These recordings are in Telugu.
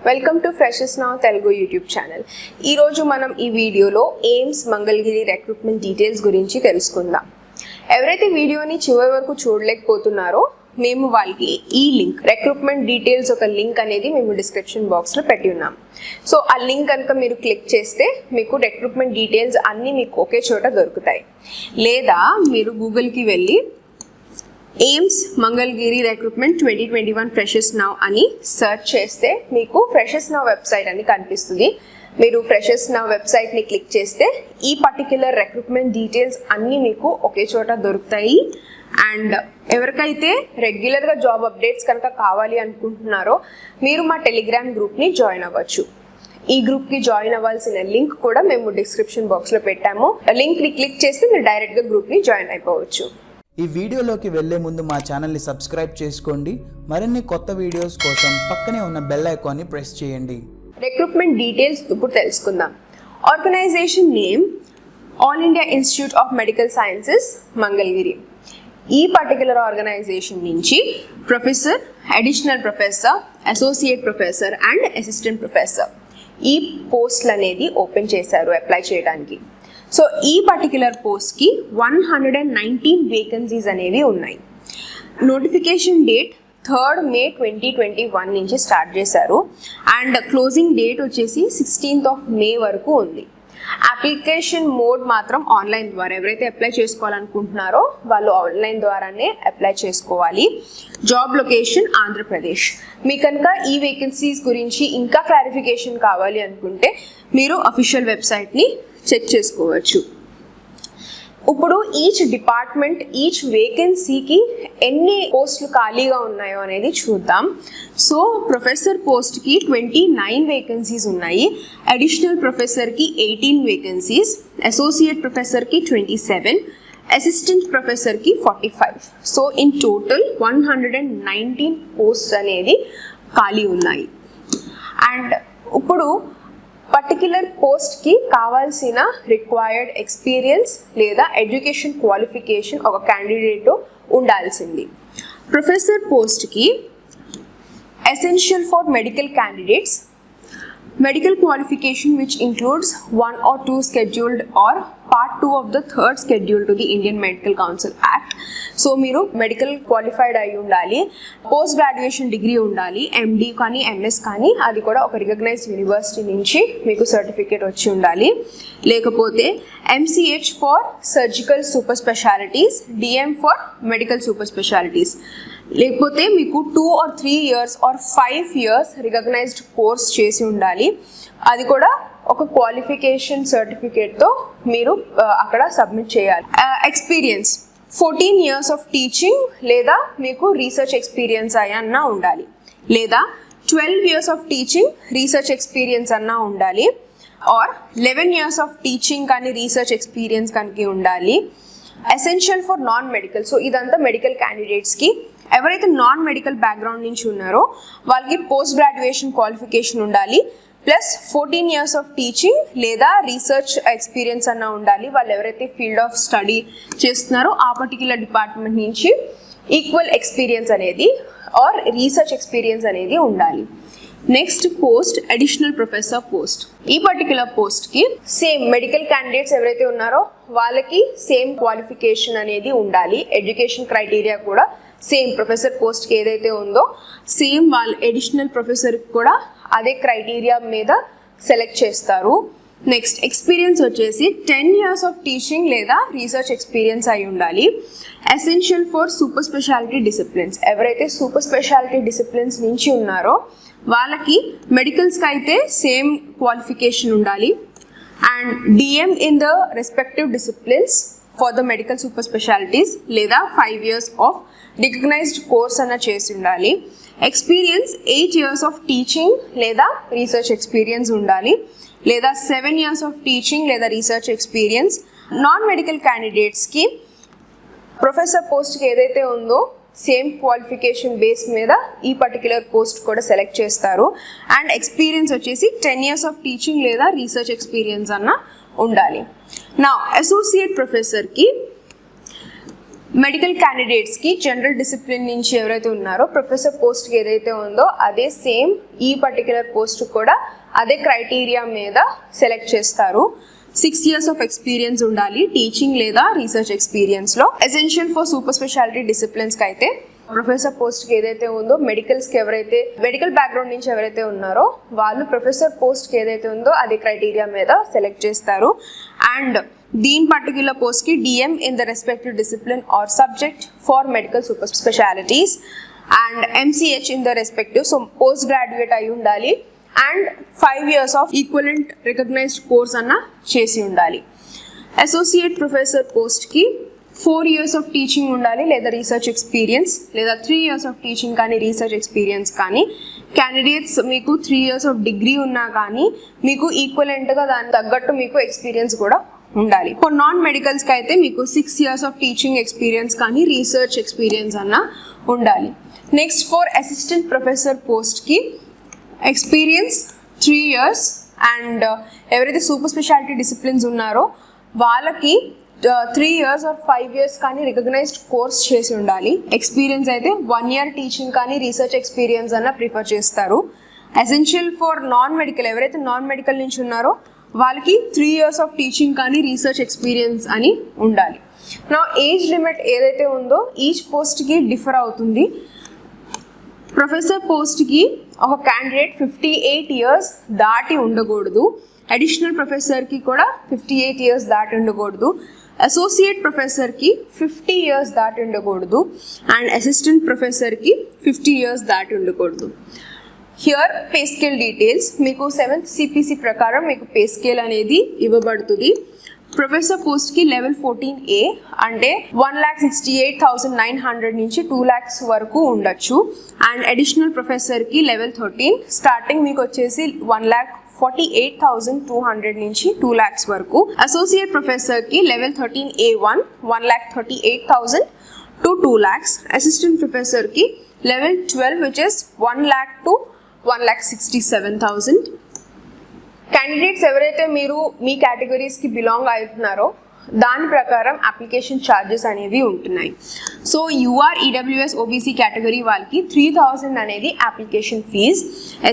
Welcome to freshers now Telugu YouTube channel. ఈరోజు మనం ఈ వీడియోలో ఎయిమ్స్ మంగళగిరి రిక్రూట్మెంట్ డీటెయిల్స్ గురించి తెలుసుకుందాం. ఎవరైతే వీడియోని చివరి వరకు చూడలేకపోతున్నారో మేము వాళ్ళకి ఈ లింక్ రిక్రూట్మెంట్ డీటెయిల్స్ ఒక లింక్ అనేది మేము డిస్క్రిప్షన్ బాక్స్లో పెట్టి ఉన్నాం. సో ఆ లింక్ కనుక మీరు క్లిక్ చేస్తే మీకు రిక్రూట్మెంట్ డీటెయిల్స్ అన్నీ మీకు ఒకే చోట దొరుకుతాయి. లేదా మీరు గూగుల్కి వెళ్ళి ఎయిమ్స్ మంగళగిరి రిక్రూట్మెంట్ 2021 ఫ్రెషెస్ నౌ అని సెర్చ్ చేస్తే మీకు ఫ్రెషెస్ నౌ వెబ్సైట్ అని కనిపిస్తుంది. మీరు ఫ్రెషెస్ నౌ వెబ్సైట్ని క్లిక్ చేస్తే ఈ పర్టిక్యులర్ రిక్రూట్మెంట్ డీటెయిల్స్ అన్నీ మీకు ఒకే చోట దొరుకుతాయి. అండ్ ఎవరికైతే రెగ్యులర్గా జాబ్ అప్డేట్స్ కనుక కావాలి అనుకుంటున్నారో మీరు మా టెలిగ్రామ్ గ్రూప్ని జాయిన్ అవ్వచ్చు. ఈ గ్రూప్కి జాయిన్ అవ్వాల్సిన లింక్ కూడా మేము డిస్క్రిప్షన్ బాక్స్లో పెట్టాము. లింక్ని క్లిక్ చేస్తే మీరు డైరెక్ట్గా గ్రూప్ని జాయిన్ అయిపోవచ్చు. ఈ వీడియోలోకి వెళ్లే ముందు మా ఛానల్ని సబ్స్క్రైబ్ చేసుకోండి. మరిన్ని కొత్త వీడియోస్ కోసం పక్కనే ఉన్న బెల్ ఐకాన్ని ప్రెస్ చేయండి. రిక్రూట్మెంట్ డీటెయిల్స్ ఇప్పుడు తెలుసుకుందాం. Organisation name All India Institute of Medical Sciences Mangalagiri. ఈ పర్టికులర్ ఆర్గనైజేషన్ నుంచి professor, additional professor, associate professor and assistant professor ఈ పోస్టులు అనేది ఓపెన్ చేశారు అప్లై చేయడానికి. సో ఈ పర్టిక్యులర్ పోస్ట్కి 119 వేకెన్సీస్ అనేవి ఉన్నాయి. నోటిఫికేషన్ డేట్ 3rd May 2021 నుంచి స్టార్ట్ చేశారు అండ్ క్లోజింగ్ డేట్ వచ్చేసి 16th May వరకు ఉంది. అప్లికేషన్ మోడ్ మాత్రం ఆన్లైన్ ద్వారా, ఎవరైతే అప్లై చేసుకోవాలనుకుంటున్నారో వాళ్ళు ఆన్లైన్ ద్వారానే అప్లై చేసుకోవాలి. Job location Andhra Pradesh. మీకు కనుక ఈ వేకెన్సీస్ గురించి ఇంకా క్లారిఫికేషన్ కావాలి అనుకుంటే మీరు అఫీషియల్ వెబ్సైట్ని చెక్ చేసుకోవచ్చు. ఇప్పుడు ఈచ్ డిపార్ట్మెంట్, ఈచ్ వేకెన్సీకి ఎన్ని పోస్టులు ఖాళీగా ఉన్నాయో అనేది చూద్దాం. సో ప్రొఫెసర్ పోస్ట్కి 29 వేకెన్సీస్ ఉన్నాయి, అడిషనల్ ప్రొఫెసర్కి 18 వేకెన్సీస్, అసోసియేట్ ప్రొఫెసర్కి 27, అసిస్టెంట్ ప్రొఫెసర్కి 45. సో ఇన్ టోటల్ 119 పోస్ట్స్ అనేది ఖాళీ ఉన్నాయి. అండ్ ఇప్పుడు పర్టిక్యులర్ పోస్ట్కి కావాల్సిన రిక్వైర్డ్ ఎక్స్పీరియన్స్ లేదా ఎడ్యుకేషన్ క్వాలిఫికేషన్ ఒక క్యాండిడేట్ ఉండాల్సింది. ప్రొఫెసర్ పోస్ట్కి essential for medical candidates medical qualification which includes 1 or 2 scheduled or part 2 of the 3rd schedule to the Indian Medical Council Act. So మీరు మెడికల్ క్వాలిఫైడ్ అయి ఉండాలి, పోస్ట్ గ్రాడ్యుయేషన్ డిగ్రీ ఉండాలి, MD కానీ MS కానీ అది కూడా ఒక రికగ్నైజ్డ్ యూనివర్సిటీ నుంచి మీకు సర్టిఫికేట్ వచ్చి ఉండాలి. లేకపోతే MCH for surgical super specialities, DM for medical super specialities. లేకపోతే మీకు 2 or 3 years or 5 years recognised course చేసి ఉండాలి. అది కూడా ఒక క్వాలిఫికేషన్ సర్టిఫికేట్తో మీరు అక్కడ సబ్మిట్ చేయాలి. ఎక్స్పీరియన్స్ 14 years ఆఫ్ టీచింగ్ లేదా మీకు రీసెర్చ్ ఎక్స్పీరియన్స్ అన్నా ఉండాలి, లేదా 12 years of teaching research experience అన్నా ఉండాలి, ఆర్ 11 years ఆఫ్ టీచింగ్ కానీ రీసెర్చ్ ఎక్స్పీరియన్స్ కనుక ఉండాలి. Essential for non medical. So ఇదంతా మెడికల్ క్యాండిడేట్స్కి. ఎవరైతే నాన్ మెడికల్ బ్యాక్గ్రౌండ్ నుంచి ఉన్నారో వాళ్ళకి పోస్ట్ గ్రాడ్యుయేషన్ క్వాలిఫికేషన్ ఉండాలి, ప్లస్ 14 years ఆఫ్ టీచింగ్ లేదా రీసెర్చ్ ఎక్స్పీరియన్స్ అన్న ఉండాలి. వాళ్ళు ఎవరైతే ఫీల్డ్ ఆఫ్ స్టడీ చేస్తున్నారో ఆ పర్టిక్యులర్ డిపార్ట్మెంట్ నుంచి ఈక్వల్ ఎక్స్పీరియన్స్ అనేది ఆర్ రీసెర్చ్ ఎక్స్పీరియన్స్ అనేది ఉండాలి. Next post additional professor post. ఈ పర్టిక్యులర్ పోస్ట్కి సేమ్ మెడికల్ క్యాండిడేట్స్ ఎవరైతే ఉన్నారో వాళ్ళకి సేమ్ క్వాలిఫికేషన్ అనేది ఉండాలి. ఎడ్యుకేషన్ క్రైటీరియా కూడా సేమ్ ప్రొఫెసర్ పోస్ట్కి ఏదైతే ఉందో సేమ్ వాళ్ళ అడిషనల్ ప్రొఫెసర్కి కూడా అదే క్రైటీరియా మీద సెలెక్ట్ చేస్తారు. నెక్స్ట్ ఎక్స్పీరియన్స్ వచ్చేసి 10 years ఆఫ్ టీచింగ్ లేదా రీసెర్చ్ ఎక్స్పీరియన్స్ అయి ఉండాలి. Essential for super speciality disciplines. ఎవరైతే సూపర్ స్పెషాలిటీ డిసిప్లిన్స్ నుంచి ఉన్నారో వాళ్ళకి మెడికల్స్కి అయితే సేమ్ క్వాలిఫికేషన్ ఉండాలి. And DM in the respective disciplines for the medical super specialities లేదా 5 years ఆఫ్ రికగ్నైజ్డ్ కోర్స్ అన్న చేసి ఉండాలి. ఎక్స్పీరియన్స్ 8 years ఆఫ్ టీచింగ్ లేదా రీసెర్చ్ ఎక్స్పీరియన్స్ ఉండాలి, లేదా 7 years ఆఫ్ టీచింగ్ లేదా రీసెర్చ్ ఎక్స్పీరియన్స్. నాన్ మెడికల్ క్యాండిడేట్స్కి ప్రొఫెసర్ పోస్ట్కి ఏదైతే ఉందో సేమ్ క్వాలిఫికేషన్ బేస్ మీద ఈ పర్టిక్యులర్ పోస్ట్ కూడా సెలెక్ట్ చేస్తారు. అండ్ ఎక్స్పీరియన్స్ వచ్చేసి 10 years ఆఫ్ టీచింగ్ లేదా రీసెర్చ్ ఎక్స్పీరియన్స్ అన్న ఉండాలి. నా అసోసియేట్ ప్రొఫెసర్కి మెడికల్ క్యాండిడేట్స్కి జనరల్ డిసిప్లిన్ నుంచి ఎవరైతే ఉన్నారో ప్రొఫెసర్ పోస్ట్కి ఏదైతే ఉందో అదే సేమ్ ఈ పర్టికులర్ పోస్ట్ కూడా అదే క్రైటీరియా మీద సెలెక్ట్ చేస్తారు. 6 years ఆఫ్ ఎక్స్పీరియన్స్ ఉండాలి టీచింగ్ లేదా రీసెర్చ్ ఎక్స్పీరియన్స్లో. ఎసెన్షియల్ ఫర్ సూపర్ స్పెషాలిటీ డిసిప్లిన్స్కి అయితే ప్రొఫెసర్ పోస్ట్కి ఏదైతే ఉందో మెడికల్స్కి ఎవరైతే మెడికల్ బ్యాక్గ్రౌండ్ నుంచి ఎవరైతే ఉన్నారో వాళ్ళు ప్రొఫెసర్ పోస్ట్కి ఏదైతే ఉందో అదే క్రైటీరియా మీద సెలెక్ట్ చేస్తారు. అండ్ దీని పర్టిక్యులర్ పోస్ట్కి DM in the respective discipline or subject for medical super specialities and MCH in the respective. So post graduate అయి ఉండాలి and 5 years of equivalent recognised course అన్న చేసి ఉండాలి. అసోసియేట్ ప్రొఫెసర్ పోస్ట్కి 4 years ఆఫ్ టీచింగ్ ఉండాలి లేదా రీసెర్చ్ ఎక్స్పీరియన్స్ లేదా 3 years ఆఫ్ టీచింగ్ కానీ రీసెర్చ్ ఎక్స్పీరియన్స్ కానీ. క్యాండిడేట్స్ మీకు 3 years ఆఫ్ డిగ్రీ ఉన్నా కానీ మీకు ఈక్వలెంట్గా దానికి తగ్గట్టు మీకు ఎక్స్పీరియన్స్ కూడా ఉండాలి. ఫర్ నాన్ మెడికల్స్కి అయితే మీకు 6 years ఆఫ్ టీచింగ్ ఎక్స్పీరియన్స్ కానీ రీసెర్చ్ ఎక్స్పీరియన్స్ అన్న ఉండాలి. నెక్స్ట్ ఫర్ అసిస్టెంట్ ప్రొఫెసర్ పోస్ట్కి ఎక్స్పీరియన్స్ 3 years అండ్ ఎవరైతే సూపర్ స్పెషాలిటీ డిసిప్లిన్స్ ఉన్నారో వాళ్ళకి 3 years ఆర్ 5 years కానీ రికగ్నైజ్డ్ కోర్స్ చేసి ఉండాలి. ఎక్స్పీరియన్స్ అయితే 1 year టీచింగ్ కానీ రీసెర్చ్ ఎక్స్పీరియన్స్ అన్న ప్రిఫర్ చేస్తారు. ఎసెన్షియల్ ఫర్ నాన్ మెడికల్ ఎవరైతే నాన్ మెడికల్ నుంచి ఉన్నారో వాళ్ళకి 3 years ఆఫ్ టీచింగ్ కానీ రీసెర్చ్ ఎక్స్పీరియన్స్ అని ఉండాలి. నా ఏజ్ లిమిట్ ఏదైతే ఉందో ఈచ్ పోస్ట్కి డిఫర్ అవుతుంది. ప్రొఫెసర్ పోస్ట్కి ఒక క్యాండిడేట్ 58 years దాటి ఉండకూడదు. అడిషనల్ ప్రొఫెసర్కి కూడా 58 years దాటి ఉండకూడదు. అసోసియేట్ ప్రొఫెసర్కి 50 years దాటి ఉండకూడదు అండ్ అసిస్టెంట్ ప్రొఫెసర్కి 50 years దాటి ఉండకూడదు. హియర్ పే స్కేల్ డీటెయిల్స్ మీకు 7th CPC ప్రకారం మీకు పే స్కేల్ అనేది ఇవ్వబడుతుంది. ప్రొఫెసర్ పోస్ట్కి లెవెల్ 14A అంటే 1,68,900 నుంచి 2 lakhs వరకు ఉండొచ్చు. అండ్ అడిషనల్ ప్రొఫెసర్కి లెవెల్ 13 స్టార్టింగ్ మీకు వచ్చేసి 1,48,200 నుంచి 2 lakhs వరకు. అసోసియేట్ ప్రొఫెసర్కి level 13A1 1,38,000 to 2 lakhs. Assistant ప్రొఫెసర్కి level 12 which is 1 lakh to 1,67,000. Candidates ఎవరైతే మీరు మీ కేటగిరీస్కి బిలాంగ్ అవుతున్నారో దాని ప్రకారం అప్లికేషన్ ఛార్జెస్ అనేవి ఉంటున్నాయి. So UR EWS OBC category వాళ్ళకి 3,000 అనేది అప్లికేషన్ ఫీజ్.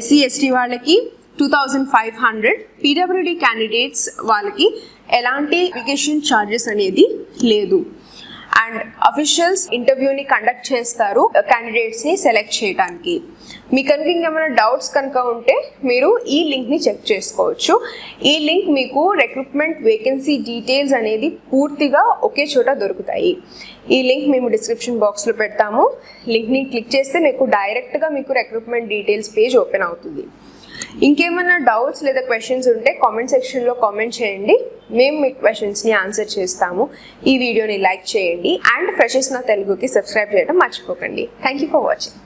SC ST వాళ్ళకి 2,500. PWD క్యాండిడేట్స్ వాళ్ళకి ఎలాంటి అప్లికేషన్ ఛార్జెస్ అనేది లేదు. అండ్ అఫీషియల్స్ ఇంటర్వ్యూని కండక్ట్ చేస్తారు క్యాండిడేట్స్ని సెలెక్ట్ చేయడానికి. మీకు కనుక ఇంకేమైనా డౌట్స్ కనుక ఉంటే మీరు ఈ లింక్ని చెక్ చేసుకోవచ్చు. ఈ లింక్ మీకు రిక్రూట్మెంట్ వేకెన్సీ డీటెయిల్స్ అనేది పూర్తిగా ఒకే చోట దొరుకుతాయి. ఈ లింక్ మేము డిస్క్రిప్షన్ బాక్స్లో పెడతాము. లింక్ని క్లిక్ చేస్తే మీకు డైరెక్ట్గా మీకు రిక్రూట్మెంట్ డీటెయిల్స్ పేజ్ ఓపెన్ అవుతుంది. ఇంకేమైనా డౌట్స్ లేదా క్వశ్చన్స్ ఉంటే కామెంట్ సెక్షన్లో కామెంట్ చేయండి. మేము మీ క్వశ్చన్స్ని ఆన్సర్ చేస్తాము. ఈ వీడియోని లైక్ చేయండి అండ్ ఫ్రెషర్స్ నా తెలుగుకి సబ్స్క్రైబ్ చేయడం మర్చిపోకండి. Thank you for watching.